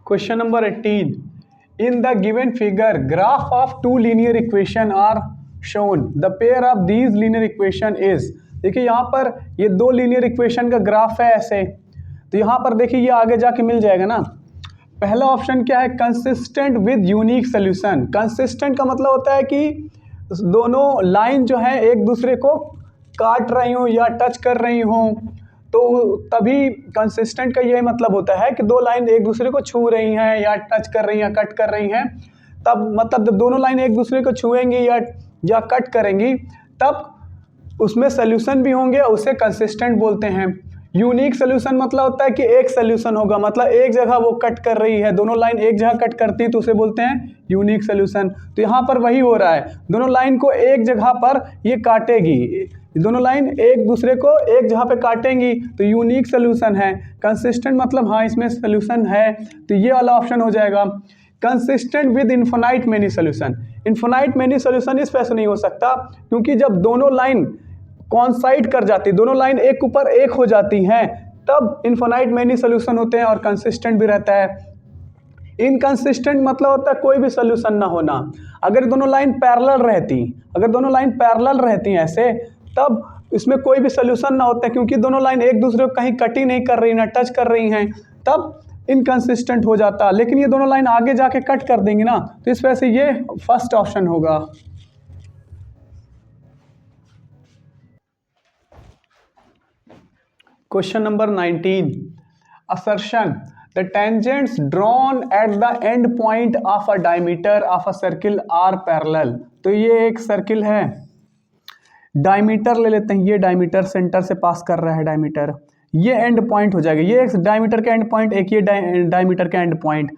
Question number 18. In the given figure, graph of two linear equation are shown. The pair of these linear equation is. देखिए यहाँ पर ये दो linear equation का graph है ऐसे, तो यहाँ पर देखिए ये आगे जाके मिल जाएगा ना। पहला ऑप्शन क्या है? Consistent with unique solution. Consistent का मतलब होता है कि दोनों लाइन जो है एक दूसरे को काट रही हूँ या टच कर रही हूँ, तो तभी कंसिस्टेंट का यही मतलब होता है कि दो लाइन एक दूसरे को छू रही हैं या टच कर रही हैं, कट कर रही हैं। तब मतलब जब दोनों लाइन एक दूसरे को छुएंगी या कट करेंगी तब उसमें सोल्यूशन भी होंगे, उसे कंसिस्टेंट बोलते हैं। यूनिक सोल्यूशन मतलब होता है कि एक सोल्यूशन होगा, मतलब एक जगह वो कट कर रही है, दोनों लाइन एक जगह कट करती है तो उसे बोलते हैं यूनिक सोल्यूशन। तो यहाँ पर वही हो रहा है, दोनों लाइन को एक जगह पर ये काटेगी, दोनों लाइन एक दूसरे को एक जगह पे काटेंगी तो यूनिक सोल्यूशन है। कंसिस्टेंट मतलब हाँ इसमें सोल्यूशन है, तो ये वाला ऑप्शन हो जाएगा। Consistent with infinite many solution. Infinite many solution इस वजह से नहीं हो सकता क्योंकि जब दोनों लाइन कॉन्साइड कर जाती, दोनों लाइन एक ऊपर एक हो जाती हैं, तब इन्फिनाइट मेनी सोल्यूशन होते हैं और कंसिस्टेंट भी रहता है। इनकंसिस्टेंट मतलब होता है कोई भी सोल्यूशन ना होना। अगर दोनों लाइन पैरेलल रहती, अगर दोनों लाइन पैरेलल रहती हैं ऐसे, तब इसमें कोई भी सोल्यूशन ना होता है क्योंकि दोनों लाइन एक दूसरे को कहीं कट ही नहीं कर रही, ना टच कर रही हैं, तब इनकंसिस्टेंट हो जाता। लेकिन ये दोनों लाइन आगे जाके कट कर देंगी ना, तो इस वजह से ये फर्स्ट ऑप्शन होगा। Question number 19. Assertion: the tangents drawn at the end point of a diameter of a circle are parallel. तो ये एक सर्किल है, डायमीटर ले लेते हैं, ये डायमीटर सेंटर से पास कर रहा है डायमीटर, ये एंड पॉइंट हो जाएगा, ये एक डायमीटर का एंड पॉइंट, एक ये डायमीटर का एंड पॉइंट।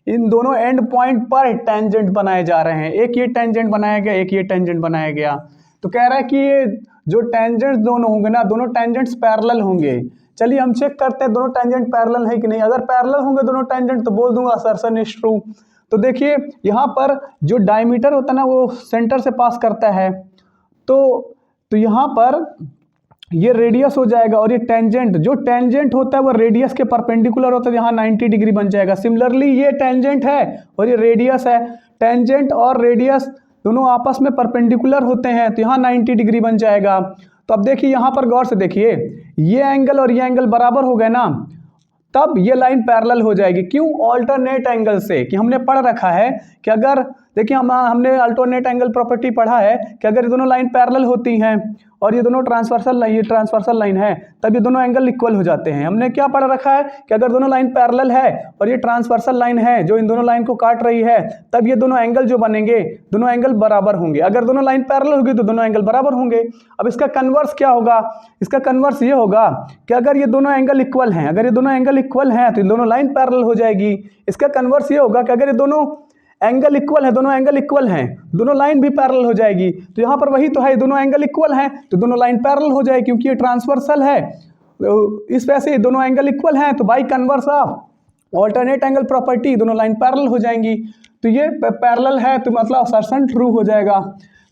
इन दोनों एंड पॉइंट पर टेंजेंट बनाए जा रहे हैं, एक ये टेंजेंट बनाया गया, एक ये टेंजेंट बनाया गया। तो कह रहा है कि ये जो टेंजेंट्स दोनों होंगे ना, दोनों टेंजेंट्स पैरेलल होंगे। चलिए हम चेक करते हैं दोनों टेंजेंट पैरेलल है कि नहीं। अगर पैरेलल होंगे दोनों टेंजेंट तो बोल दूंगा असर्शन इज ट्रू। तो देखिए यहाँ पर जो डायमीटर होता है ना वो सेंटर से पास करता है, तो यहाँ पर ये रेडियस हो जाएगा और ये टेंजेंट, जो टेंजेंट होता है वो रेडियस के परपेंडिकुलर होता है, यहाँ 90 डिग्री बन जाएगा। सिमिलरली ये टेंजेंट है और ये रेडियस है, टेंजेंट और रेडियस दोनों आपस में परपेंडिकुलर होते हैं तो यहाँ 90 डिग्री बन जाएगा। तो अब देखिए यहाँ पर गौर से देखिए, ये एंगल और ये एंगल बराबर हो गए ना, तब ये लाइन पैरेलल हो जाएगी। क्यों? ऑल्टरनेट एंगल से, कि हमने पढ़ रखा है कि अगर देखिए हमने अल्टरनेट एंगल प्रॉपर्टी पढ़ा है कि अगर ये दोनों लाइन पैरेलल होती हैं और ये दोनों ट्रांसवर्सल लाइन, ये ट्रांसवर्सल लाइन है, तब ये दोनों एंगल इक्वल हो जाते हैं। हमने क्या पढ़ रखा है कि अगर दोनों लाइन पैरेलल है और ये ट्रांसवर्सल लाइन है जो इन दोनों लाइन को काट रही है, तब ये दोनों एंगल जो बनेंगे, दोनों एंगल बराबर होंगे। अगर दोनों लाइन पैरेलल होगी तो दोनों एंगल बराबर होंगे। अब इसका कन्वर्स क्या होगा? इसका कन्वर्स ये होगा कि अगर ये दोनों एंगल इक्वल हैं, अगर ये दोनों एंगल इक्वल हैं तो ये दोनों लाइन पैरेलल हो जाएगी। इसका कन्वर्स ये होगा कि अगर ये दोनों एंगल इक्वल है, दोनों एंगल इक्वल हैं, दोनों लाइन भी पैरेलल हो जाएगी। तो यहाँ पर वही तो है, दोनों एंगल इक्वल हैं तो दोनों लाइन पैरेलल हो जाएगी क्योंकि ये ट्रांसवर्सल है, तो इस वजह से दोनों एंगल इक्वल हैं, तो by converse of alternate angle property दोनों लाइन पैरेलल हो जाएंगी। तो ये पैरेलल है तो मतलब असर्शन ट्रू हो जाएगा।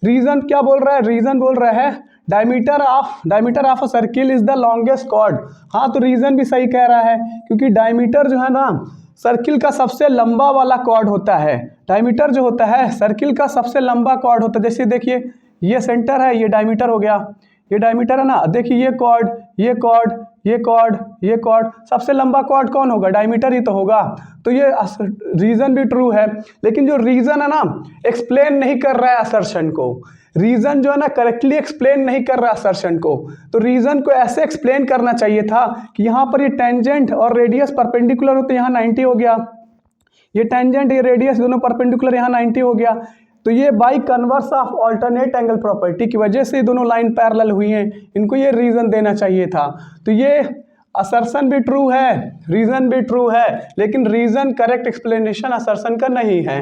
रीजन क्या बोल रहा है? रीजन बोल रहा है diameter of a circle is the longest chord. हाँ, तो रीजन भी सही कह रहा है क्योंकि डायमीटर जो है ना सर्किल का सबसे लंबा वाला कॉर्ड होता है। डायमीटर जो होता है सर्किल का सबसे लंबा कॉर्ड होता है। जैसे देखिए ये सेंटर है, ये डायमीटर हो गया, ये डायमीटर है ना। देखिए ये कॉर्ड, ये कॉर्ड, ये कॉर्ड, ये कॉर्ड, सबसे लंबा कॉर्ड कौन होगा? डायमीटर ही तो होगा। तो ये रीजन भी ट्रू है, लेकिन जो रीजन है ना एक्सप्लेन नहीं कर रहा है असर्शन को। रीजन जो है ना करेक्टली एक्सप्लेन नहीं कर रहा असर्शन को। तो रीजन को ऐसे एक्सप्लेन करना चाहिए था कि यहाँ पर ये टेंजेंट और रेडियस परपेंडिकुलर होते, यहाँ 90 हो गया, ये टेंजेंट ये रेडियस दोनों परपेंडिकुलर, यहाँ 90 हो गया। तो ये by converse of alternate angle property की वजह से दोनों लाइन पैरेलल हुई हैं, इनको ये रीजन देना चाहिए था। तो ये असर्शन भी ट्रू है, रीजन भी ट्रू है, लेकिन रीजन करेक्ट एक्सप्लेनेशन असर्शन का नहीं है।